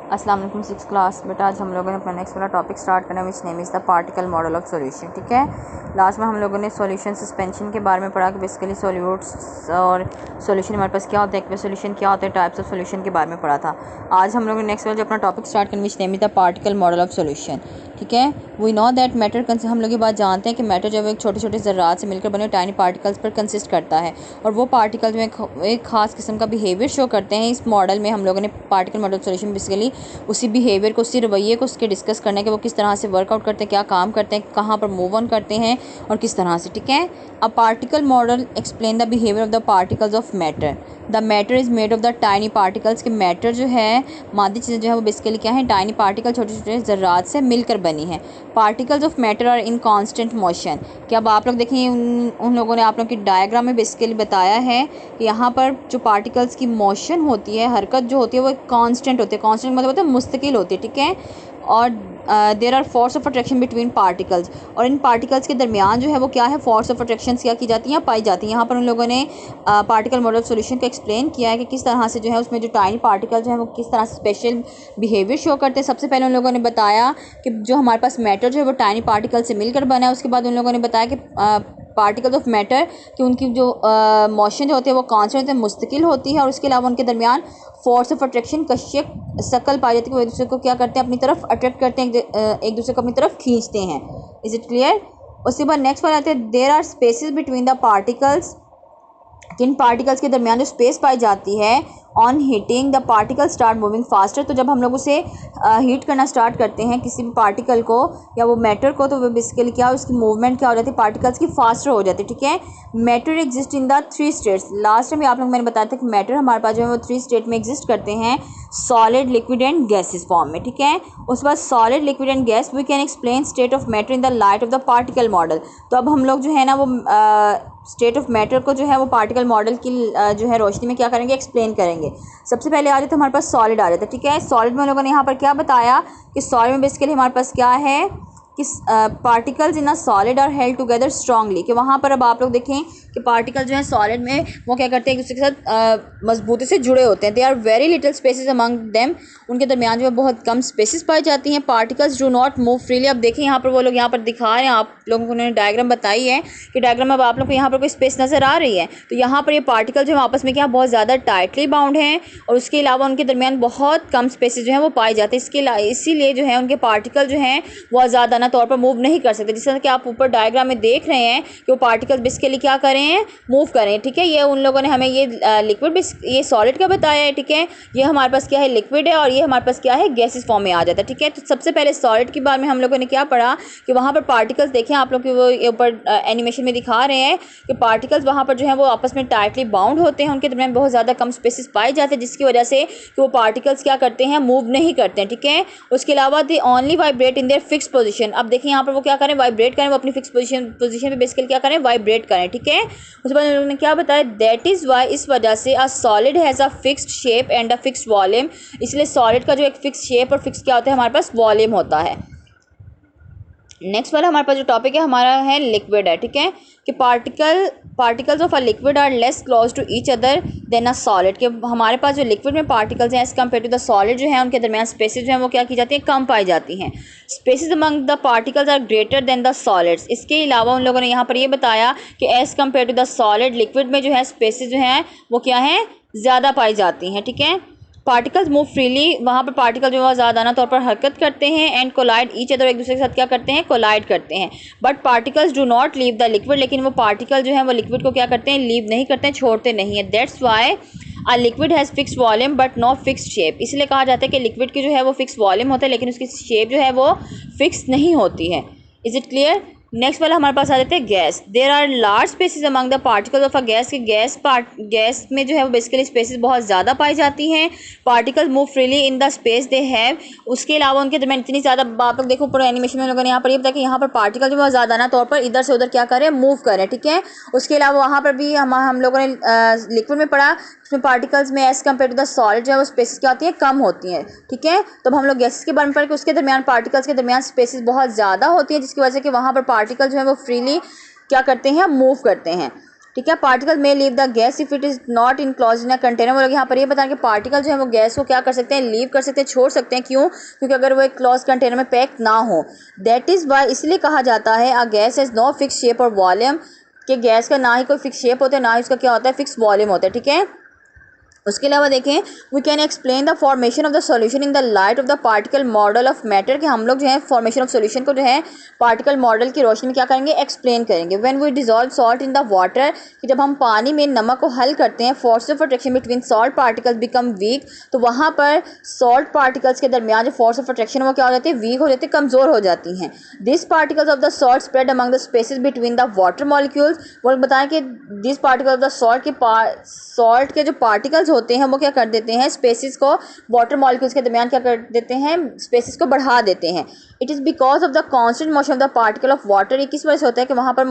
अस्सलाम वालेकुम six class. बेटा आज हम लोगों ने अपना नेक्स्ट वाला टॉपिक स्टार्ट करना which name is the particle model of solution. ठीक है, लास्ट में हम लोगों ने सॉल्यूशन सस्पेंशन के बारे में पढ़ा कि बेसिकली सॉल्यूट्स और सॉल्यूशन हमारे पास क्या होता है, एक्वस सॉल्यूशन क्या होता है, टाइप्स ऑफ सॉल्यूशन के बारे में पढ़ा था। आज हम लोगों ने नेक्स्ट वाला जो अपना टॉपिक स्टार्ट करना which name is the particle model of solution. ठीक है, वी नो दैट मैटर, हम लोग ये बात जानते हैं कि मैटर जो है एक छोटे छोटे ज़रात से मिलकर बने टाइनी पार्टिकल्स पर कंसिस्ट करता है और वो पार्टिकल्स में एक खास किस्म का बिहेवियर शो करते हैं। इस मॉडल में हम लोगों ने particle model of solution basically उसी बिहेवियर को, उसी रवैये को उसके डिस्कस करने के वो किस तरह से वर्कआउट करते हैं, क्या काम करते हैं, कहाँ पर मूव ऑन करते हैं और किस तरह से। ठीक है, a particle model explain the behaviour of the particles of matter. The matter is made of the tiny particles के मैटर जो है, मादी चीज़ें जो है वो बेसिकली क्या है, टाइनी पार्टिकल, छोटे छोटे ज़रात से मिलकर बनी है। Particles of matter are in constant motion. कि अब आप लोग देखिए उन लोगों ने आप लोग की डायग्राम में बेसिकली बताया है कि यहाँ पर जो पार्टिकल्स की मोशन होती है, हरकत जो होती है वो कॉन्स्टेंट होती है। कॉन्स्टेंट मतलब होता है मुस्तकिल होती है। ठीक है, और there are force of attraction between particles, और इन पार्टिकल्स के दरमियान जो है वो क्या है, फोर्स ऑफ अट्रैक्शन क्या की जाती है, पाई जाती है। यहाँ पर उन लोगों ने पार्टिकल मॉडल सॉल्यूशन को एक्सप्लेन किया है कि किस तरह से जो है उसमें जो टाइनी पार्टिकल जो है वो किस तरह से स्पेशल बिहेवियर शो करते हैं। सबसे पहले उन लोगों ने बताया कि जो हमारे पास मैटर जो है वो टाइनी पार्टिकल से मिलकर बना है। उसके बाद उन लोगों ने बताया कि पार्टिकल्स ऑफ मैटर कि उनकी जो मोशन जो होती है वो कॉन्स्टेंट होती है, मुस्तकिल होती है, और उसके अलावा उनके दरमियान फोर्स ऑफ अट्रैक्शन कशिश शकल पाई जाती है कि वो एक दूसरे को क्या करते हैं, अपनी तरफ अट्रैक्ट करते हैं, एक दूसरे को अपनी तरफ खींचते हैं। Is it clear? उसके बाद नेक्स्ट वाला आते हैं, there are spaces between the particles. किन पार्टिकल्स के दरमियान जो स्पेस पाई जाती है, on heating the particle start moving faster. तो जब हम लोग उसे हीट करना स्टार्ट करते हैं किसी भी पार्टिकल को या वो मैटर को, तो वो बेसिकली क्या, उसकी मूवमेंट क्या हो जाती है, पार्टिकल्स की फास्टर हो जाती है। ठीक है, matter exist in the three states. Last time आप लोग मैंने बताया था कि मैटर हमारे पास जो है वो थ्री स्टेट में एग्जिस्ट करते हैं, solid, liquid and gases form में। ठीक है, उसके बाद solid, liquid and gas, we can explain state of matter in the light of the particle model. तो अब हम लोग जो है ना वो स्टेट ऑफ मैटर को जो है वो पार्टिकल मॉडल की जो है रोशनी में क्या करेंगे, एक्सप्लेन करेंगे। सबसे पहले आ जाते हमारे पास सॉलिड आ जाता है। ठीक है, सॉलिड में लोगों ने यहाँ पर क्या बताया कि सॉलिड में बेसिकली हमारे पास क्या है कि particles in a solid are held together strongly. कि वहाँ पर अब आप लोग देखें कि पार्टिकल जो है सॉलिड में वो क्या करते हैं, एक दूसरे के साथ मजबूती से जुड़े होते हैं। They are very little spaces among them, उनके दरमियान जो है बहुत कम स्पेसेस पाई जाती हैं। Particles do not move freely. अब देखें यहाँ पर वो लोग यहाँ पर दिखा रहे हैं, आप लोगों को उन्होंने डायग्राम बताई है कि डायग्राम में अब आप लोग को यहाँ पर कोई स्पेस नज़र आ रही है, तो यहाँ पर ये पार्टिकल जो है आपस में क्या बहुत ज़्यादा टाइटली बाउंड हैं, और उसके अलावा उनके दरमियान बहुत कम स्पेसेस जो है वो पाए जाते हैं। इसीलिए जो है उनके पार्टिकल जो हैं वो आज़ादाना तौर पर मूव नहीं कर सकते। जिस तरह कि आप ऊपर डायग्राम में देख रहे हैं कि वो पार्टिकल्स बेसिकली क्या कर रहे हैं, मूव कर रहे हैं। ठीक है, ये उन लोगों ने हमें ये लिक्विड, ये सॉलिड का बताया है। ठीक है, ये हमारे पास क्या है, लिक्विड है, और ये हमारे पास क्या है, गैसेस फॉर्म में आ जाता है। ठीक है, तो सबसे पहले सॉलिड के बारे में हम लोगों ने क्या पढ़ा कि वहाँ पर पार्टिकल्स देखें आप लोग, वो ऊपर एनिमेशन में दिखा रहे हैं कि पार्टिकल्स वहाँ पर जो है वो आपस में टाइटली बाउंड होते हैं, उनके दरमियान बहुत ज़्यादा कम स्पेसेस पाए जाते हैं, जिसकी वजह से कि वो पार्टिकल्स क्या करते हैं, मूव नहीं करते हैं। ठीक है, उसके अलावा they only vibrate in their fix position. अब देखिए यहाँ पर वो क्या करें, वाइब्रेट करें, वो अपनी फिक्स पोजीशन पे बेसिकली क्या करें, वाइब्रेट करें। ठीक है, उसके बाद उन्होंने क्या बताया, दैट इज़ वाई, इस वजह से a solid has a fixed shape and a fixed volume. इसलिए सॉलिड का जो एक फिक्स शेप और फिक्स क्या होता है, हमारे पास वॉल्यूम होता है। नेक्स्ट वाला हमारे पास जो टॉपिक है हमारा है लिक्विड है। ठीक है, कि particles of a liquid are less close to each other than a solid. कि हमारे पास जो लिक्विड में पार्टिकल्स हैं as compared to the solid जो है उनके दरमियान स्पेसेस जो हैं वो क्या की जाती हैं, कम पाई जाती हैं। Spaces among the particles are greater than the solids. इसके अलावा उन लोगों ने यहाँ पर ये बताया कि as compared to the solid, liquid में जो है स्पेसेस जो हैं वो क्या हैं, ज़्यादा पाई जाती हैं। ठीक है, पार्टिकल्स मूव फ्रीली, वहाँ पर पार्टिकल जो है आज़ादाना तौर पर हरकत करते हैं, एंड कोलाइड ईच अदर, एक दूसरे के साथ क्या करते हैं, कोलाइड करते हैं। But particles do not leave the liquid, लेकिन वो पार्टिकल जो है वो लिक्विड को क्या करते हैं, लीव नहीं करते हैं, छोड़ते नहीं है। That's why a liquid has fix volume but not fix shape. इसलिए कहा जाता है कि लिक्विड की जो है वो फिक्स वॉल्यूम होता है, लेकिन उसकी शेप जो है वो फिक्स नहीं होती है। Is it clear? नेक्स्ट वाला हमारे पास आ जाते हैं gas. There are large spaces among the particles of a gas. के गैस में जो है वो बेसिकली स्पेसेस बहुत ज़्यादा पाई जाती हैं। Particles move freely in the space they have. उसके अलावा उनके दरमियान इतनी ज़्यादा, आप लोग देखो पूरे एनिमेशन में लोगों ने यहाँ पर ये बताया कि यहाँ पर पार्टिकल जो है ज़्यादा ना तौर पर इधर से उधर क्या करें, मूव करें। ठीक है, उसके अलावा वहाँ पर भी हम लोगों ने लिक्विड में पढ़ा, उसमें पार्टिकल्स में as compared to the solid जो है वो स्पेसेस क्या होती हैं, कम होती हैं। ठीक है, तो हम लोग गैसेस के बारे में पढ़ के उसके दरमियान पार्टिकल्स के दरमियान स्पेसेस बहुत ज़्यादा होती हैं, जिसकी वजह से कि वहाँ पर पार्टिकल जो है वो फ्रीली क्या करते हैं, मूव करते हैं। ठीक है। पार्टिकल में leave the gas if it is not enclose in a container. वो लोग यहाँ पर ये बताएं कि पार्टिकल जो है वो गैस को क्या कर सकते हैं, लीव कर सकते हैं, छोड़ सकते हैं। क्यों? क्योंकि अगर वो एक क्लोज कंटेनर में पैक ना हो। दैट इज़ वाई, इसलिए कहा जाता है a gas has no fix shape और वॉल्यूम, कि गैस का ना ही कोई फिक्स शेप होता है, ना ही उसका क्या होता है, फिक्स वॉल्यूम होता है। ठीक है। उसके अलावा देखें, we can explain the formation of the solution in the light of the particle model of matter, कि हम लोग जो है फॉर्मेशन ऑफ सॉल्यूशन को जो है पार्टिकल मॉडल की रोशनी में क्या करेंगे, एक्सप्लेन करेंगे। When we dissolve salt in the water, कि जब हम पानी में नमक को हल करते हैं, force of attraction between salt particles become weak, तो वहाँ पर सॉल्ट पार्टिकल्स के दरमियान जो फोर्स ऑफ अट्रैक्शन वो क्या हो जाती है, वीक हो जाती है, कमज़ोर हो जाती हैं। This particles of the salt spread among the spaces between the water molecules. वो बताएं कि this particle of the salt के जो पार्टिकल्स होते हैं वो क्या कर देते हैं, स्पेसिस को वाटर मॉलिक्यूल्स के दरमियान क्या कर देते हैं, स्पेसिस को बढ़ा देते हैं। It is because of the constant motion of the particle of water. ये किस वजह से होता है कि वहाँ पर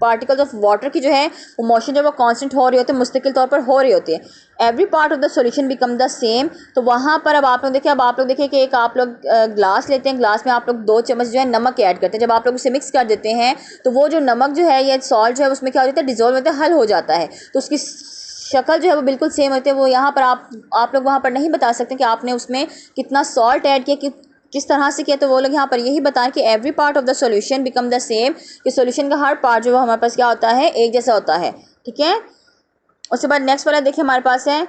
पार्टिकल्स ऑफ वाटर की जो है वो मोशन जो वो कांस्टेंट हो रही होती है, मुस्तकिल तौर पर हो रही होती है। Every part of the solution become the same. तो वहाँ पर अब आप लोग देखिए कि एक आप लोग ग्लास लेते हैं, ग्लास में आप लोग 2 चम्मच जो है नमक ऐड करते हैं। जब आप लोग उसे मिक्स कर देते हैं तो वो जो नमक जो है या सॉल्ट जो है उसमें क्या हो जाता है, डिजोल्व होता है, हल हो जाता है। तो उसकी शक्ल जो है वो बिल्कुल सेम होती है। वो यहाँ पर आप लोग वहाँ पर नहीं बता सकते कि आपने उसमें कितना सॉल्ट ऐड किया, किस तरह से किया। तो वो लोग यहाँ पर यही बताएं कि every part of the solution become the same, कि सॉल्यूशन का हर पार्ट जो हमारे पास क्या होता है, एक जैसा होता है। ठीक है। उसके बाद नेक्स्ट वाला देखिए हमारे पास है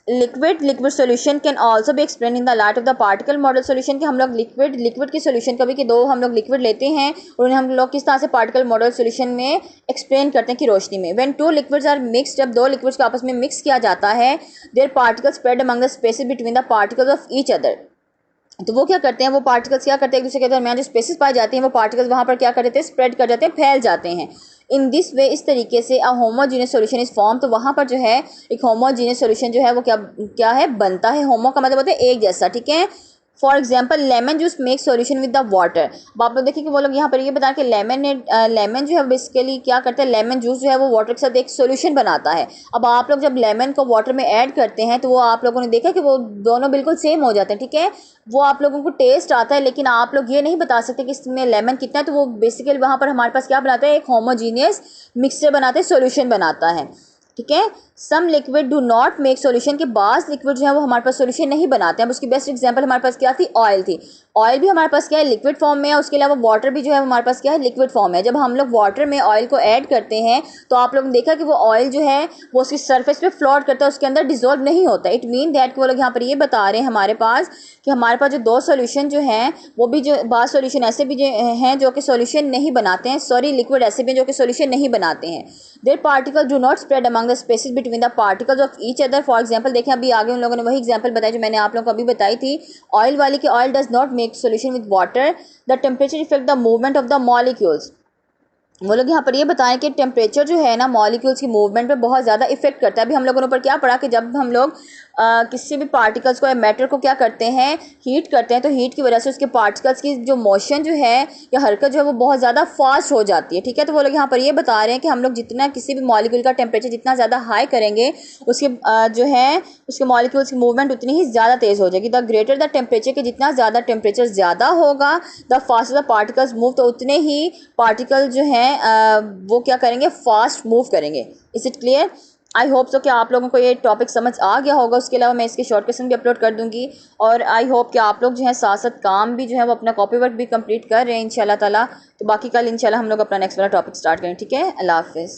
liquid solution can also be explain in the light of the particle model solution, कि हम लोग लिक्विड की सॉल्यूशन कभी कि 2 हम लोग लिक्विड लेते हैं और उन्हें हम लोग किस तरह से पार्टिकल मॉडल सॉल्यूशन में एक्सप्लेन करते हैं कि रोशनी में। व्हेन 2 लिक्विड्स आर मिक्स्ड, जब 2 लिक्विड्स को आपस में मिक्स किया जाता है, there particles spread among the spaces between the particles of each other. तो वो क्या करते हैं, वो पार्टिकल्स क्या करते हैं, एक दूसरे के दरमियान जो स्पेसेस पाई जाती हैं वो पार्टिकल्स वहाँ पर क्या कर देते हैं, स्प्रेड कर जाते हैं, फैल जाते हैं। इन दिस वे, इस तरीके से a homogeneous solution is form. तो वहाँ पर जो है एक होमोजीनियस सॉल्यूशन जो है वो क्या है, बनता है। होमो का मतलब होता है एक जैसा। ठीक है। For example lemon juice make solution with the water. अब आप लोग देखिए कि वो लोग यहाँ पर ये बता कि लेमन जो है बेसिकली क्या करता है, लेमन जूस जो है वो वाटर के साथ एक सॉल्यूशन बनाता है। अब आप लोग जब लेमन को वाटर में ऐड करते हैं तो वो आप लोगों ने देखा कि वो दोनों बिल्कुल सेम हो जाते हैं। ठीक है। वो आप लोगों को टेस्ट आता है, लेकिन आप लोग ये नहीं बता सकते कि इसमें लेमन कितना है। तो वो बेसिकली वहाँ पर हमारे पास क्या बनाता है, एक होमोजीनियस मिक्सचर बनाते हैं, सॉल्यूशन बनाता है। ठीक है। Some liquid do not make solution, के बाद लिक्विड जो है वो हमारे पास सॉल्यूशन नहीं बनाते हैं। उसकी बेस्ट एग्जांपल हमारे पास क्या थी, ऑयल थी। ऑयल भी हमारे पास क्या है, लिक्विड फॉर्म में है। उसके अलावा वाटर भी जो है हमारे पास क्या है, लिक्विड फॉर्म है। जब हम लोग वाटर में ऑयल को ऐड करते हैं तो आप लोगों ने देखा कि वो ऑयल जो है वो उसकी सर्फेस पे फ्लोट करता है, उसके अंदर डिजोल्व नहीं होता। इट मीन दैट कि वो लोग यहाँ पर ये बता रहे हैं हमारे पास कि हमारे पास जो 2 सॉल्यूशन जो हैं वो भी जो बाद सॉल्यूशन ऐसे भी जो हैं जो कि सॉल्यूशन नहीं बनाते हैं, सॉरी लिक्विड ऐसे भी जो कि सॉल्यूशन नहीं बनाते हैं। There particles do not spread among the spaces between the particles of each other. For example देखें, अभी आगे उन लोगों ने वही एग्जाम्पल बताई जो मैंने आप लोगों को अभी बताई थी ऑयल वाली, कि oil does not make solution with water, the temperature effect the movement of the molecules. वो लोग यहाँ पर ये बताएं कि टेम्परेचर जो है ना मॉलिक्यूल्स की मूवमेंट पे बहुत ज़्यादा इफेक्ट करता है। अभी हम लोगों ने ऊपर क्या पढ़ा कि जब हम लोग किसी भी पार्टिकल्स को या मैटर को क्या करते हैं, हीट करते हैं, तो हीट की वजह से उसके पार्टिकल्स की जो मोशन जो है या हरकत जो है वो बहुत ज़्यादा फास्ट हो जाती है। ठीक है। तो वो लोग यहाँ पर ये बता रहे हैं कि हम लोग जितना किसी भी मॉलिक्यूल का टेम्परेचर जितना ज़्यादा हाई करेंगे उसके जो है उसके मॉलिक्यूल्स की मूवमेंट उतनी ही ज़्यादा तेज़ हो जाएगी। द ग्रेटर द टेम्परेचर, के जितना ज़्यादा टेम्परेचर ज़्यादा होगा the faster the particles move, तो उतने ही पार्टिकल जो हैं वो क्या करेंगे, फास्ट मूव करेंगे। Is it clear? I hope so कि आप लोगों को ये टॉपिक समझ आ गया होगा। उसके अलावा मैं इसके शॉर्ट क्वेश्चन भी अपलोड कर दूंगी और आई होप कि आप लोग जो है साथ साथ काम भी जो है वो अपना कॉपी वर्क भी कंप्लीट कर रहे हैं इंशाल्लाह ताला। तो बाकी कल इंशाल्लाह हम लोग अपना नेक्स्ट वाला टॉपिक स्टार्ट करें। ठीक है। अल्लाह हाफिज़।